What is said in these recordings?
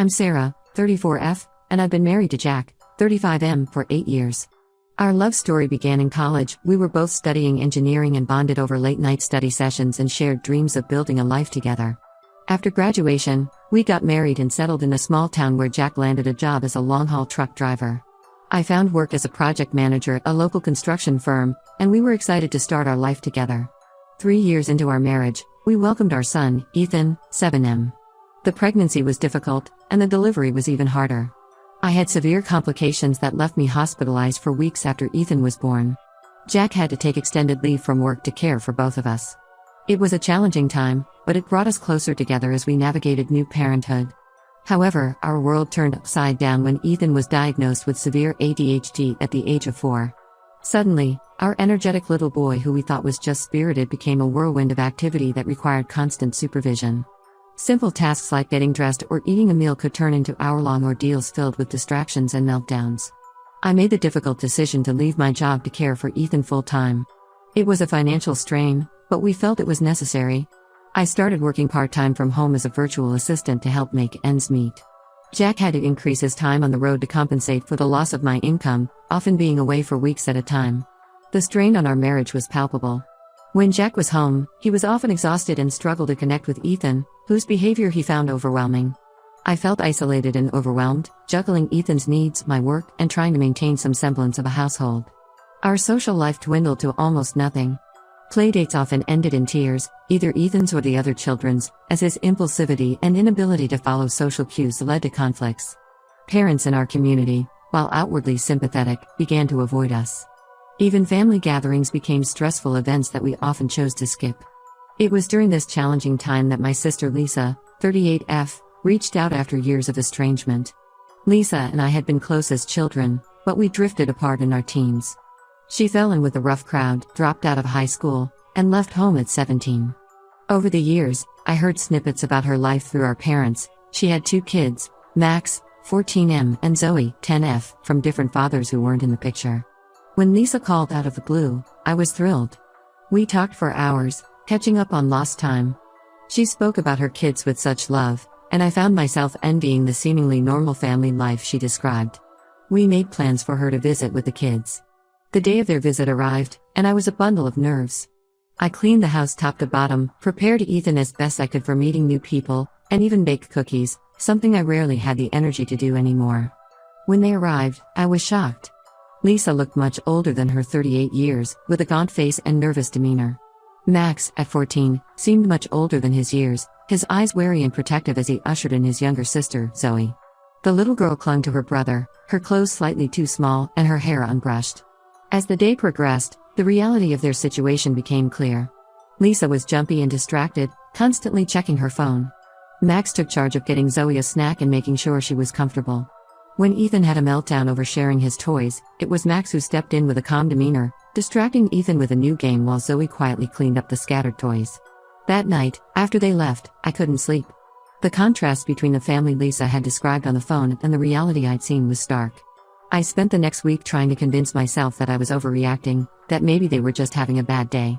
I'm Sarah, 34F, and I've been married to Jack, 35M, for 8 years. Our love story began in college. We were both studying engineering and bonded over late-night study sessions and shared dreams of building a life together. After graduation, we got married and settled in a small town where Jack landed a job as a long-haul truck driver. I found work as a project manager at a local construction firm, and we were excited to start our life together. 3 years into our marriage, we welcomed our son, Ethan, 7M. The pregnancy was difficult, and the delivery was even harder. I had severe complications that left me hospitalized for weeks after Ethan was born. Jack had to take extended leave from work to care for both of us. It was a challenging time, but it brought us closer together as we navigated new parenthood. However, our world turned upside down when Ethan was diagnosed with severe ADHD at the age of 4. Suddenly, our energetic little boy who we thought was just spirited became a whirlwind of activity that required constant supervision. Simple tasks like getting dressed or eating a meal could turn into hour-long ordeals filled with distractions and meltdowns. I made the difficult decision to leave my job to care for Ethan full-time. It was a financial strain, but we felt it was necessary. I started working part-time from home as a virtual assistant to help make ends meet. Jack had to increase his time on the road to compensate for the loss of my income, often being away for weeks at a time. The strain on our marriage was palpable. When Jack was home, he was often exhausted and struggled to connect with Ethan, whose behavior he found overwhelming. I felt isolated and overwhelmed, juggling Ethan's needs, my work, and trying to maintain some semblance of a household. Our social life dwindled to almost nothing. Playdates often ended in tears, either Ethan's or the other children's, as his impulsivity and inability to follow social cues led to conflicts. Parents in our community, while outwardly sympathetic, began to avoid us. Even family gatherings became stressful events that we often chose to skip. It was during this challenging time that my sister Lisa, 38F, reached out after years of estrangement. Lisa and I had been close as children, but we drifted apart in our teens. She fell in with a rough crowd, dropped out of high school, and left home at 17. Over the years, I heard snippets about her life through our parents. She had 2 kids, Max, 14M, and Zoe, 10F, from different fathers who weren't in the picture. When Lisa called out of the blue, I was thrilled. We talked for hours, catching up on lost time. She spoke about her kids with such love, and I found myself envying the seemingly normal family life she described. We made plans for her to visit with the kids. The day of their visit arrived, and I was a bundle of nerves. I cleaned the house top to bottom, prepared Ethan as best I could for meeting new people, and even baked cookies, something I rarely had the energy to do anymore. When they arrived, I was shocked. Lisa looked much older than her 38 years, with a gaunt face and nervous demeanor. Max, at 14, seemed much older than his years, his eyes wary and protective as he ushered in his younger sister, Zoe. The little girl clung to her brother, her clothes slightly too small and her hair unbrushed. As the day progressed, the reality of their situation became clear. Lisa was jumpy and distracted, constantly checking her phone. Max took charge of getting Zoe a snack and making sure she was comfortable. When Ethan had a meltdown over sharing his toys, it was Max who stepped in with a calm demeanor, distracting Ethan with a new game while Zoe quietly cleaned up the scattered toys. That night, after they left, I couldn't sleep. The contrast between the family Lisa had described on the phone and the reality I'd seen was stark. I spent the next week trying to convince myself that I was overreacting, that maybe they were just having a bad day.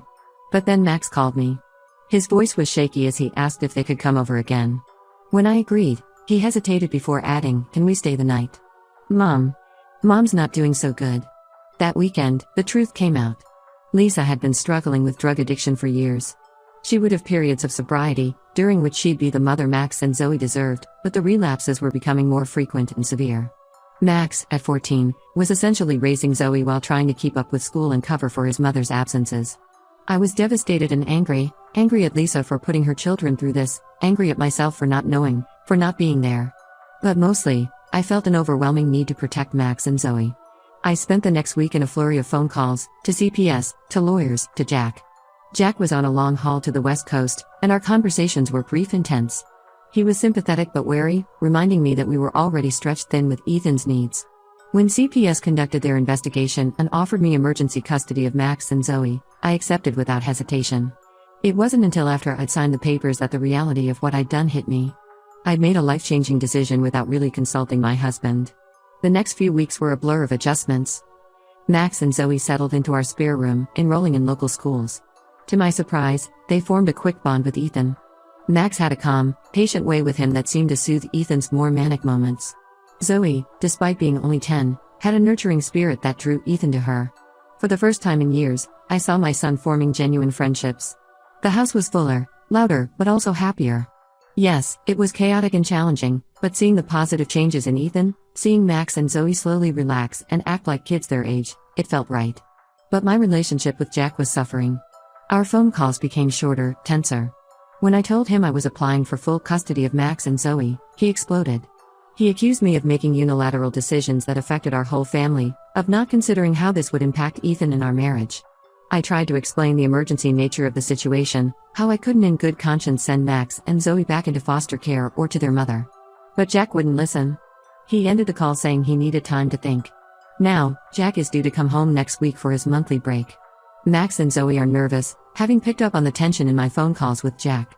But then Max called me. His voice was shaky as he asked if they could come over again. When I agreed, he hesitated before adding, "Can we stay the night?" Mom's not doing so good." That weekend, the truth came out. Lisa had been struggling with drug addiction for years. She would have periods of sobriety, during which she'd be the mother Max and Zoe deserved, but the relapses were becoming more frequent and severe. Max, at 14, was essentially raising Zoe while trying to keep up with school and cover for his mother's absences. I was devastated and angry at Lisa for putting her children through this, angry at myself for not knowing, for not being there. But mostly, I felt an overwhelming need to protect Max and Zoe. I spent the next week in a flurry of phone calls, to CPS, to lawyers, to Jack. Jack was on a long haul to the West Coast, and our conversations were brief and tense. He was sympathetic but wary, reminding me that we were already stretched thin with Ethan's needs. When CPS conducted their investigation and offered me emergency custody of Max and Zoe, I accepted without hesitation. It wasn't until after I'd signed the papers that the reality of what I'd done hit me. I'd made a life-changing decision without really consulting my husband. The next few weeks were a blur of adjustments. Max and Zoe settled into our spare room, enrolling in local schools. To my surprise, they formed a quick bond with Ethan. Max had a calm, patient way with him that seemed to soothe Ethan's more manic moments. Zoe, despite being only 10, had a nurturing spirit that drew Ethan to her. For the first time in years, I saw my son forming genuine friendships. The house was fuller, louder, but also happier. Yes, it was chaotic and challenging, but seeing the positive changes in Ethan, seeing Max and Zoe slowly relax and act like kids their age, it felt right. But my relationship with Jack was suffering. Our phone calls became shorter, tenser. When I told him I was applying for full custody of Max and Zoe, he exploded. He accused me of making unilateral decisions that affected our whole family, of not considering how this would impact Ethan and our marriage. I tried to explain the emergency nature of the situation, how I couldn't in good conscience send Max and Zoe back into foster care or to their mother. But Jack wouldn't listen. He ended the call saying he needed time to think. Now, Jack is due to come home next week for his monthly break. Max and Zoe are nervous, having picked up on the tension in my phone calls with Jack.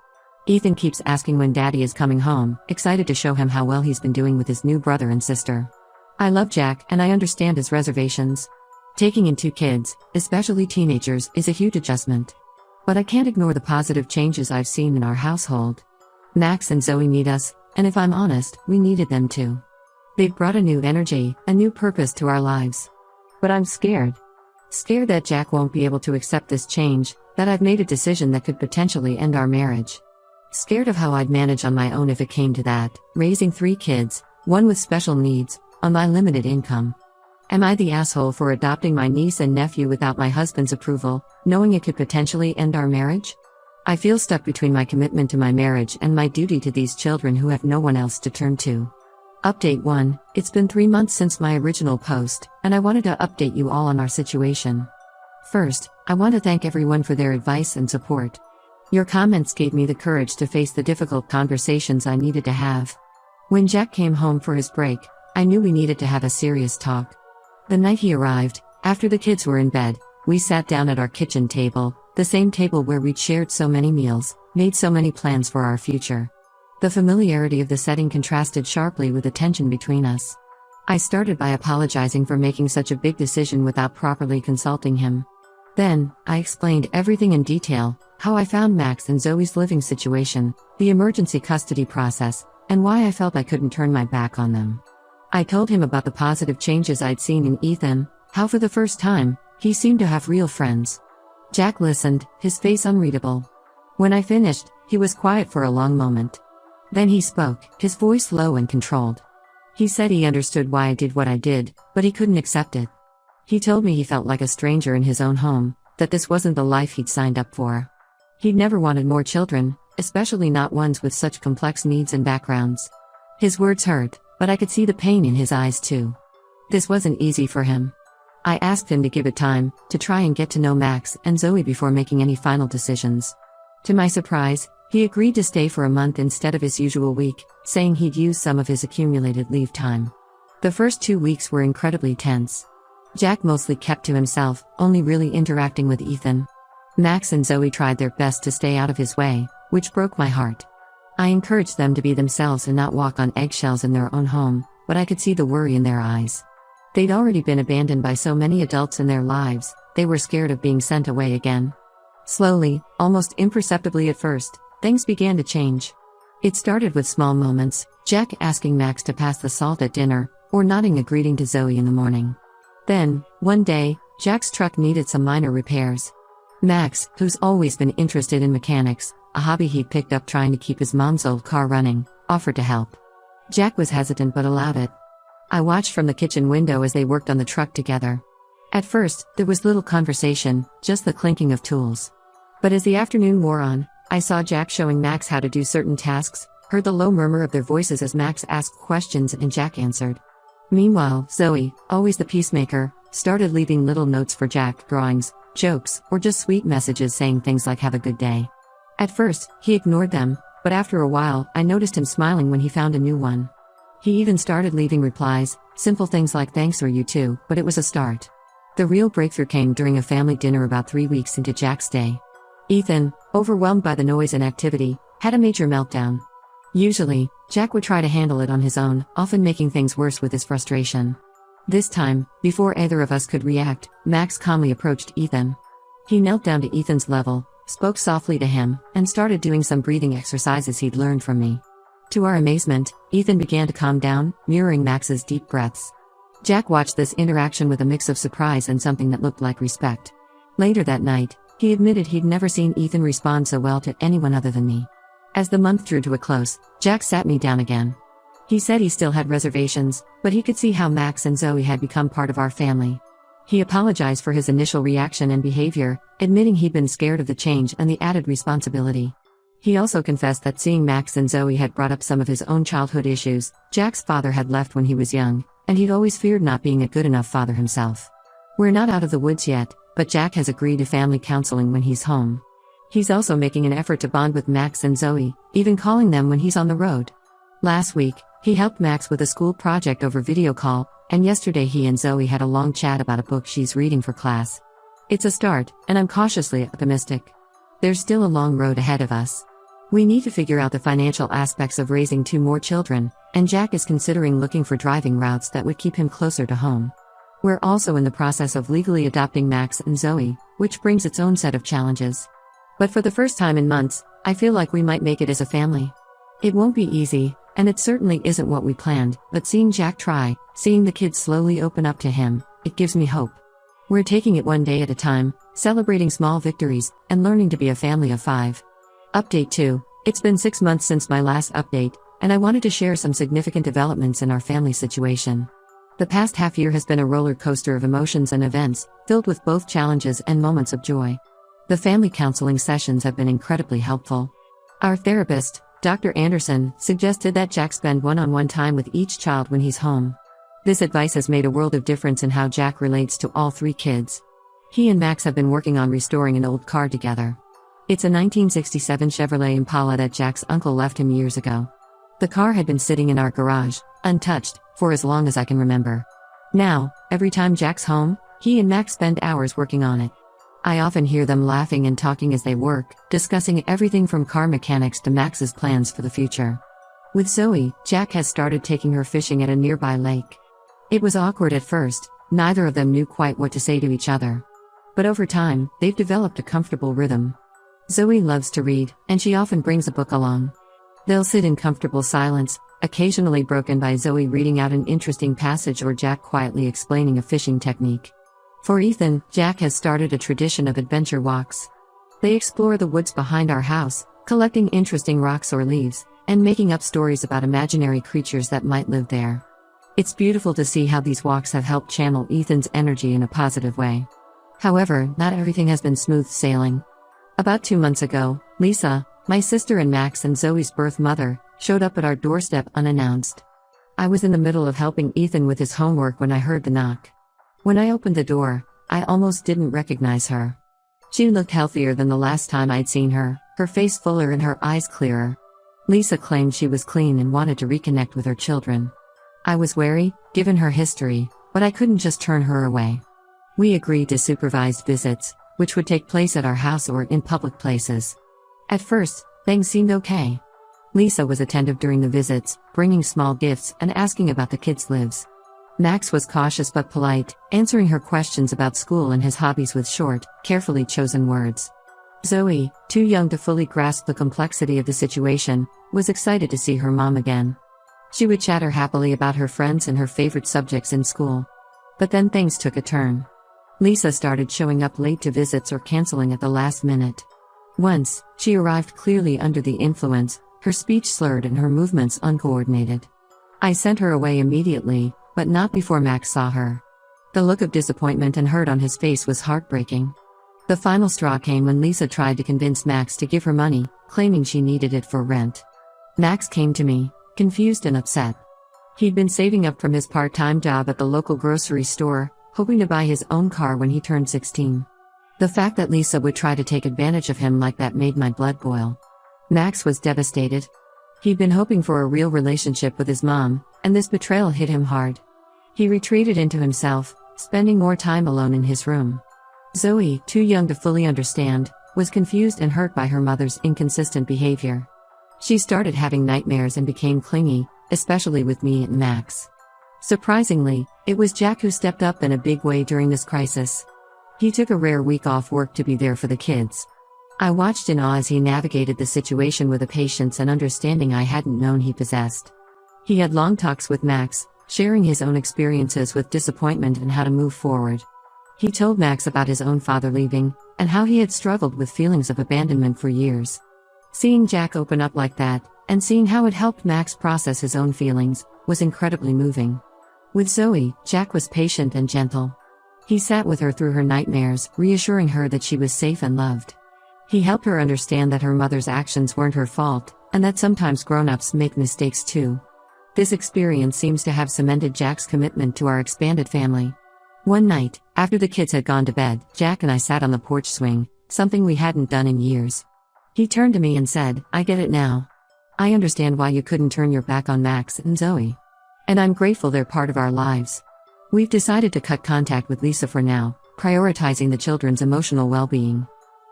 Ethan keeps asking when Daddy is coming home, excited to show him how well he's been doing with his new brother and sister. I love Jack and I understand his reservations. Taking in 2 kids, especially teenagers, is a huge adjustment. But I can't ignore the positive changes I've seen in our household. Max and Zoe need us, and if I'm honest, we needed them too. They've brought a new energy, a new purpose to our lives. But I'm scared. Scared that Jack won't be able to accept this change, that I've made a decision that could potentially end our marriage. Scared of how I'd manage on my own if it came to that, raising 3 kids, one with special needs, on my limited income. Am I the asshole for adopting my niece and nephew without my husband's approval, knowing it could potentially end our marriage? I feel stuck between my commitment to my marriage and my duty to these children who have no one else to turn to. Update 1, it's been 3 months since my original post, and I wanted to update you all on our situation. First, I want to thank everyone for their advice and support. Your comments gave me the courage to face the difficult conversations I needed to have. When Jack came home for his break, I knew we needed to have a serious talk. The night he arrived, after the kids were in bed, we sat down at our kitchen table, the same table where we'd shared so many meals, made so many plans for our future. The familiarity of the setting contrasted sharply with the tension between us. I started by apologizing for making such a big decision without properly consulting him. Then, I explained everything in detail, how I found Max and Zoe's living situation, the emergency custody process, and why I felt I couldn't turn my back on them. I told him about the positive changes I'd seen in Ethan, how for the first time, he seemed to have real friends. Jack listened, his face unreadable. When I finished, he was quiet for a long moment. Then he spoke, his voice low and controlled. He said he understood why I did what I did, but he couldn't accept it. He told me he felt like a stranger in his own home, that this wasn't the life he'd signed up for. He'd never wanted more children, especially not ones with such complex needs and backgrounds. His words hurt, but I could see the pain in his eyes too. This wasn't easy for him. I asked him to give it time, to try and get to know Max and Zoe before making any final decisions. To my surprise, he agreed to stay for a month instead of his usual week, saying he'd use some of his accumulated leave time. The first 2 weeks were incredibly tense. Jack mostly kept to himself, only really interacting with Ethan. Max and Zoe tried their best to stay out of his way, which broke my heart. I encouraged them to be themselves and not walk on eggshells in their own home, but I could see the worry in their eyes. They'd already been abandoned by so many adults in their lives, they were scared of being sent away again. Slowly, almost imperceptibly at first, things began to change. It started with small moments, Jack asking Max to pass the salt at dinner, or nodding a greeting to Zoe in the morning. Then, one day, Jack's truck needed some minor repairs. Max, who's always been interested in mechanics, a hobby he'd picked up trying to keep his mom's old car running, offered to help. Jack was hesitant but allowed it. I watched from the kitchen window as they worked on the truck together. At first, there was little conversation, just the clinking of tools. But as the afternoon wore on, I saw Jack showing Max how to do certain tasks, heard the low murmur of their voices as Max asked questions and Jack answered. Meanwhile, Zoe, always the peacemaker, started leaving little notes for Jack, drawings, jokes, or just sweet messages saying things like "have a good day." At first, he ignored them, but after a while, I noticed him smiling when he found a new one. He even started leaving replies, simple things like "thanks" or "you too," but it was a start. The real breakthrough came during a family dinner about 3 weeks into Jack's day. Ethan, overwhelmed by the noise and activity, had a major meltdown. Usually, Jack would try to handle it on his own, often making things worse with his frustration. This time, before either of us could react, Max calmly approached Ethan. He knelt down to Ethan's level, spoke softly to him, and started doing some breathing exercises he'd learned from me. To our amazement, Ethan began to calm down, mirroring Max's deep breaths. Jack watched this interaction with a mix of surprise and something that looked like respect. Later that night, he admitted he'd never seen Ethan respond so well to anyone other than me. As the month drew to a close, Jack sat me down again. He said he still had reservations, but he could see how Max and Zoe had become part of our family. He apologized for his initial reaction and behavior, admitting he'd been scared of the change and the added responsibility. He also confessed that seeing Max and Zoe had brought up some of his own childhood issues. Jack's father had left when he was young, and he'd always feared not being a good enough father himself. We're not out of the woods yet, but Jack has agreed to family counseling when he's home. He's also making an effort to bond with Max and Zoe, even calling them when he's on the road. Last week, he helped Max with a school project over video call, and yesterday he and Zoe had a long chat about a book she's reading for class. It's a start, and I'm cautiously optimistic. There's still a long road ahead of us. We need to figure out the financial aspects of raising 2 more children, and Jack is considering looking for driving routes that would keep him closer to home. We're also in the process of legally adopting Max and Zoe, which brings its own set of challenges. But for the first time in months, I feel like we might make it as a family. It won't be easy, and it certainly isn't what we planned, but seeing Jack try, seeing the kids slowly open up to him, it gives me hope. We're taking it one day at a time, celebrating small victories, and learning to be a family of 5. Update 2. It's been 6 months since my last update, and I wanted to share some significant developments in our family situation. The past half year has been a roller coaster of emotions and events, filled with both challenges and moments of joy. The family counseling sessions have been incredibly helpful. Our therapist, Dr. Anderson, suggested that Jack spend one-on-one time with each child when he's home. This advice has made a world of difference in how Jack relates to all 3 kids. He and Max have been working on restoring an old car together. It's a 1967 Chevrolet Impala that Jack's uncle left him years ago. The car had been sitting in our garage, untouched, for as long as I can remember. Now, every time Jack's home, he and Max spend hours working on it. I often hear them laughing and talking as they work, discussing everything from car mechanics to Max's plans for the future. With Zoe, Jack has started taking her fishing at a nearby lake. It was awkward at first, neither of them knew quite what to say to each other. But over time, they've developed a comfortable rhythm. Zoe loves to read, and she often brings a book along. They'll sit in comfortable silence, occasionally broken by Zoe reading out an interesting passage or Jack quietly explaining a fishing technique. For Ethan, Jack has started a tradition of adventure walks. They explore the woods behind our house, collecting interesting rocks or leaves, and making up stories about imaginary creatures that might live there. It's beautiful to see how these walks have helped channel Ethan's energy in a positive way. However, not everything has been smooth sailing. About 2 months ago, Lisa, my sister and Max and Zoe's birth mother, showed up at our doorstep unannounced. I was in the middle of helping Ethan with his homework when I heard the knock. When I opened the door, I almost didn't recognize her. She looked healthier than the last time I'd seen her, her face fuller and her eyes clearer. Lisa claimed she was clean and wanted to reconnect with her children. I was wary, given her history, but I couldn't just turn her away. We agreed to supervised visits, which would take place at our house or in public places. At first, things seemed okay. Lisa was attentive during the visits, bringing small gifts and asking about the kids' lives. Max was cautious but polite, answering her questions about school and his hobbies with short, carefully chosen words. Zoe, too young to fully grasp the complexity of the situation, was excited to see her mom again. She would chatter happily about her friends and her favorite subjects in school. But then things took a turn. Lisa started showing up late to visits or canceling at the last minute. Once, she arrived clearly under the influence, her speech slurred and her movements uncoordinated. I sent her away immediately, but not before Max saw her. The look of disappointment and hurt on his face was heartbreaking. The final straw came when Lisa tried to convince Max to give her money, claiming she needed it for rent. Max came to me, confused and upset. He'd been saving up from his part-time job at the local grocery store, hoping to buy his own car when he turned 16. The fact that Lisa would try to take advantage of him like that made my blood boil. Max was devastated. He'd been hoping for a real relationship with his mom, and this betrayal hit him hard. He retreated into himself, spending more time alone in his room. Zoe, too young to fully understand, was confused and hurt by her mother's inconsistent behavior. She started having nightmares and became clingy, especially with me and Max. Surprisingly, it was Jack who stepped up in a big way during this crisis. He took a rare week off work to be there for the kids. I watched in awe as he navigated the situation with a patience and understanding I hadn't known he possessed. He had long talks with Max, sharing his own experiences with disappointment and how to move forward. He told Max about his own father leaving, and how he had struggled with feelings of abandonment for years. Seeing Jack open up like that, and seeing how it helped Max process his own feelings, was incredibly moving. With Zoe, Jack was patient and gentle. He sat with her through her nightmares, reassuring her that she was safe and loved. He helped her understand that her mother's actions weren't her fault, and that sometimes grown-ups make mistakes too. This experience seems to have cemented Jack's commitment to our expanded family. One night, after the kids had gone to bed, Jack and I sat on the porch swing, something we hadn't done in years. He turned to me and said, "I get it now. I understand why you couldn't turn your back on Max and Zoe. And I'm grateful they're part of our lives. We've decided to cut contact with Lisa for now, prioritizing the children's emotional well-being."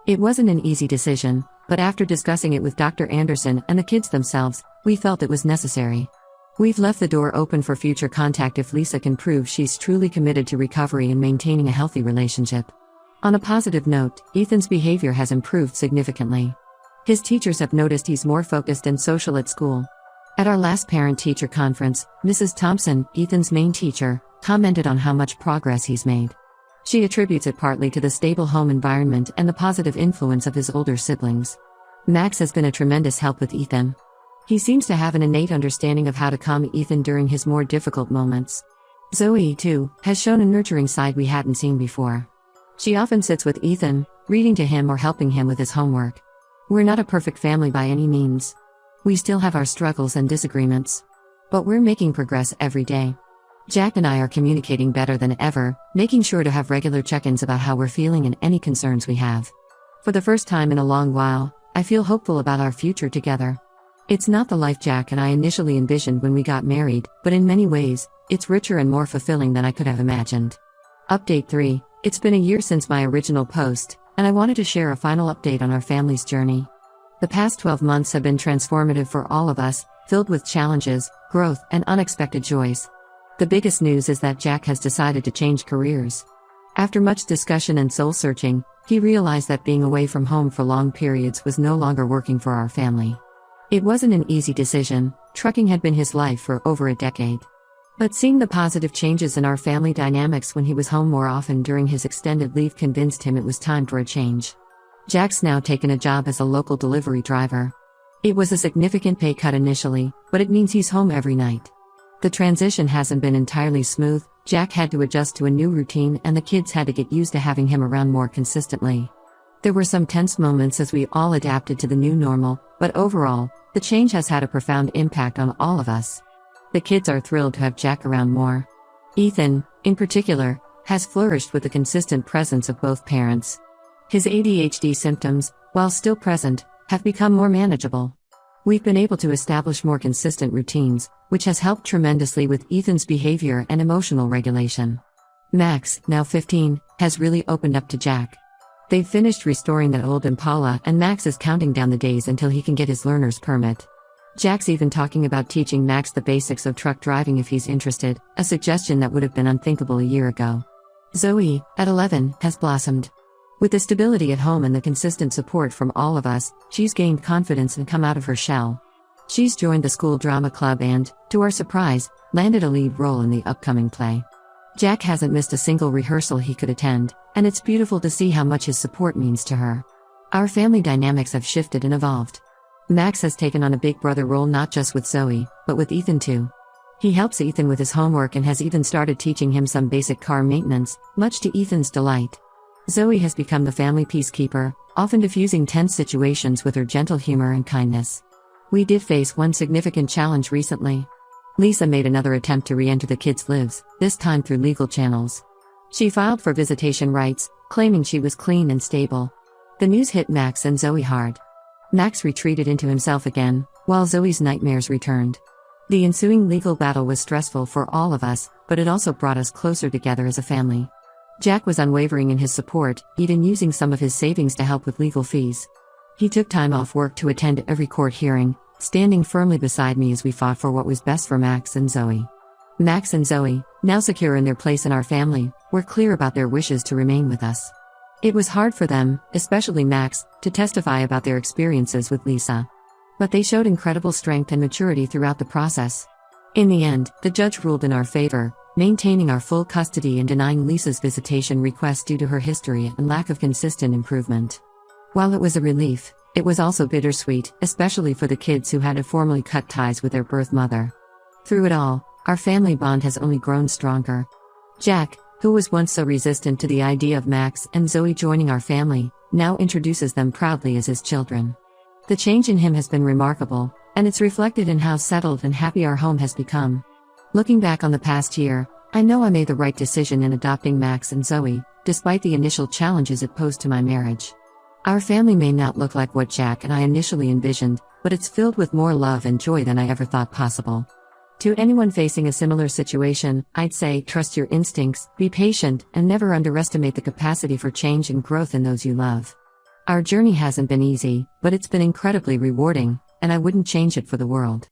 It wasn't an easy decision, but after discussing it with Dr. Anderson and the kids themselves, we felt it was necessary. We've left the door open for future contact if Lisa can prove she's truly committed to recovery and maintaining a healthy relationship. On a positive note, Ethan's behavior has improved significantly. His teachers have noticed he's more focused and social at school. At our last parent-teacher conference, Mrs. Thompson, Ethan's main teacher, commented on how much progress he's made. She attributes it partly to the stable home environment and the positive influence of his older siblings. Max has been a tremendous help with Ethan. He seems to have an innate understanding of how to calm Ethan during his more difficult moments. Zoe, too, has shown a nurturing side we hadn't seen before. She often sits with Ethan, reading to him or helping him with his homework. We're not a perfect family by any means. We still have our struggles and disagreements. But we're making progress every day. Jack and I are communicating better than ever, making sure to have regular check-ins about how we're feeling and any concerns we have. For the first time in a long while, I feel hopeful about our future together. It's not the life Jack and I initially envisioned when we got married, but in many ways, it's richer and more fulfilling than I could have imagined. Update 3. It's been a year since my original post, and I wanted to share a final update on our family's journey. The past 12 months have been transformative for all of us, filled with challenges, growth, and unexpected joys. The biggest news is that Jack has decided to change careers. After much discussion and soul-searching, he realized that being away from home for long periods was no longer working for our family. It wasn't an easy decision. Trucking had been his life for over a decade. But seeing the positive changes in our family dynamics when he was home more often during his extended leave convinced him it was time for a change. Jack's now taken a job as a local delivery driver. It was a significant pay cut initially, but it means he's home every night. The transition hasn't been entirely smooth. Jack had to adjust to a new routine and the kids had to get used to having him around more consistently. There were some tense moments as we all adapted to the new normal, but overall, the change has had a profound impact on all of us. The kids are thrilled to have Jack around more. Ethan, in particular, has flourished with the consistent presence of both parents. His ADHD symptoms, while still present, have become more manageable. We've been able to establish more consistent routines, which has helped tremendously with Ethan's behavior and emotional regulation. Max, now 15, has really opened up to Jack. They've finished restoring that old Impala and Max is counting down the days until he can get his learner's permit. Jack's even talking about teaching Max the basics of truck driving if he's interested, a suggestion that would have been unthinkable a year ago. Zoe, at 11, has blossomed. With the stability at home and the consistent support from all of us, she's gained confidence and come out of her shell. She's joined the school drama club and, to our surprise, landed a lead role in the upcoming play. Jack hasn't missed a single rehearsal he could attend, and it's beautiful to see how much his support means to her. Our family dynamics have shifted and evolved. Max has taken on a big brother role not just with Zoe, but with Ethan too. He helps Ethan with his homework and has even started teaching him some basic car maintenance, much to Ethan's delight. Zoe has become the family peacekeeper, often diffusing tense situations with her gentle humor and kindness. We did face one significant challenge recently. Lisa made another attempt to re-enter the kids' lives, this time through legal channels. She filed for visitation rights, claiming she was clean and stable. The news hit Max and Zoe hard. Max retreated into himself again, while Zoe's nightmares returned. The ensuing legal battle was stressful for all of us, but it also brought us closer together as a family. Jack was unwavering in his support, even using some of his savings to help with legal fees. He took time off work to attend every court hearing, standing firmly beside me as we fought for what was best for Max and Zoe. Max and Zoe, now secure in their place in our family, were clear about their wishes to remain with us. It was hard for them, especially Max, to testify about their experiences with Lisa. But they showed incredible strength and maturity throughout the process. In the end, the judge ruled in our favor, maintaining our full custody and denying Lisa's visitation request due to her history and lack of consistent improvement. While it was a relief, it was also bittersweet, especially for the kids who had to formally cut ties with their birth mother. Through it all, our family bond has only grown stronger. Jack, who was once so resistant to the idea of Max and Zoe joining our family, now introduces them proudly as his children. The change in him has been remarkable, and it's reflected in how settled and happy our home has become. Looking back on the past year, I know I made the right decision in adopting Max and Zoe, despite the initial challenges it posed to my marriage. Our family may not look like what Jack and I initially envisioned, but it's filled with more love and joy than I ever thought possible. To anyone facing a similar situation, I'd say trust your instincts, be patient, and never underestimate the capacity for change and growth in those you love. Our journey hasn't been easy, but it's been incredibly rewarding, and I wouldn't change it for the world.